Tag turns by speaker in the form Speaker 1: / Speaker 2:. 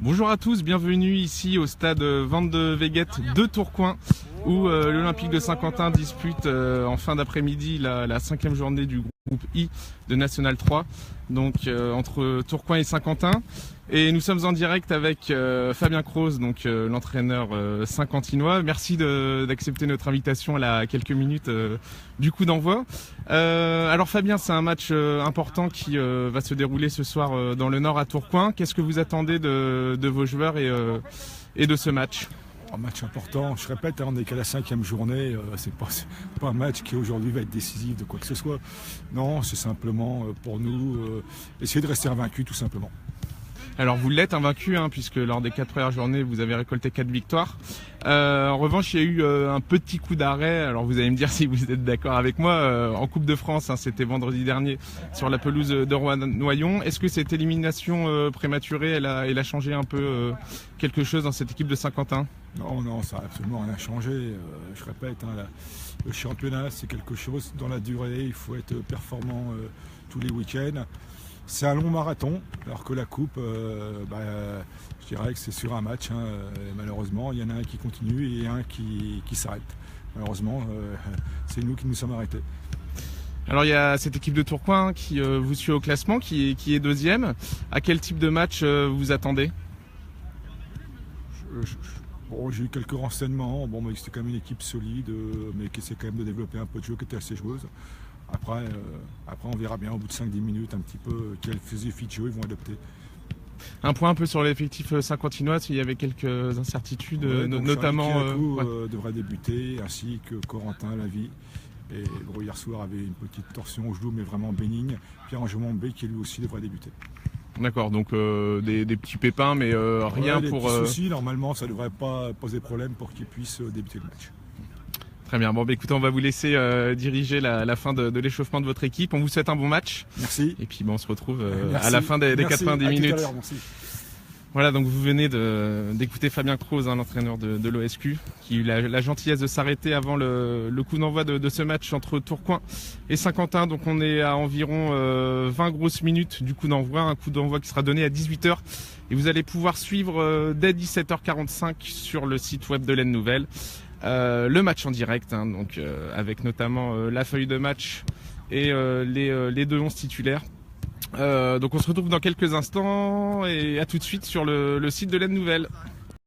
Speaker 1: Bonjour à tous, bienvenue ici au stade Van de Veget de Tourcoing où l'Olympique de Saint-Quentin dispute en fin d'après-midi la 5e journée du groupe I de National 3, donc entre Tourcoing et Saint-Quentin. Et nous sommes en direct avec Fabien Croze, donc l'entraîneur saint-quentinois. Merci d'accepter notre invitation à quelques minutes du coup d'envoi. Alors Fabien, c'est un match important qui va se dérouler ce soir dans le Nord à Tourcoing. Qu'est-ce que vous attendez de vos joueurs et de ce match ?
Speaker 2: Un match important, je répète, on n'est qu'à la 5e journée, c'est pas un match qui aujourd'hui va être décisif de quoi que ce soit. Non, c'est simplement pour nous essayer de rester invaincus tout simplement.
Speaker 1: Alors vous l'êtes invaincu puisque lors des 4 premières journées vous avez récolté 4 victoires. En revanche il y a eu un petit coup d'arrêt, alors vous allez me dire si vous êtes d'accord avec moi, en Coupe de France, c'était vendredi dernier sur la pelouse de Rouen-Noyon. Est-ce que cette élimination prématurée elle a changé un peu quelque chose dans cette équipe de Saint-Quentin ?
Speaker 2: Non, ça n'a absolument rien changé. Je répète, le championnat c'est quelque chose dans la durée, il faut être performant tous les week-ends. C'est un long marathon, alors que la coupe, je dirais que c'est sur un match. Et malheureusement, il y en a un qui continue et un qui s'arrête. Malheureusement, c'est nous qui nous sommes arrêtés.
Speaker 1: Alors il y a cette équipe de Tourcoing qui vous suit au classement, qui est deuxième. À quel type de match vous attendez ?
Speaker 2: J'ai eu quelques renseignements. C'était quand même une équipe solide, mais qui essaie quand même de développer un peu de jeu, qui était assez joueuse. Après, on verra bien au bout de 5-10 minutes un petit peu quelle philosophie de jeu ils vont adopter.
Speaker 1: Un point un peu sur l'effectif saint-quentinois, s'il y avait quelques incertitudes, notamment...
Speaker 2: devrait débuter, ainsi que Corentin Lavie. Et hier soir avait une petite torsion au genou, mais vraiment bénigne. Pierre-Ange Mombé qui lui aussi devrait débuter.
Speaker 1: D'accord, donc des petits pépins, mais rien
Speaker 2: des
Speaker 1: pour...
Speaker 2: petits soucis, normalement ça ne devrait pas poser problème pour qu'il puisse débuter le match.
Speaker 1: Très bien, écoutez, on va vous laisser diriger la fin de l'échauffement de votre équipe. On vous souhaite un bon match.
Speaker 2: Merci.
Speaker 1: Et puis on se retrouve à la fin des 90 minutes.
Speaker 2: Merci.
Speaker 1: Voilà, donc vous venez d'écouter Fabien Croze, l'entraîneur de l'OSQ, qui a eu la gentillesse de s'arrêter avant le coup d'envoi de ce match entre Tourcoing et Saint-Quentin. Donc on est à environ 20 grosses minutes du coup d'envoi, un coup d'envoi qui sera donné à 18h. Et vous allez pouvoir suivre dès 17h45 sur le site web de l'Aisne Nouvelle le match en direct, donc avec notamment la feuille de match et les deux 11 titulaires. Donc on se retrouve dans quelques instants et à tout de suite sur le site de l'Aisne Nouvelle.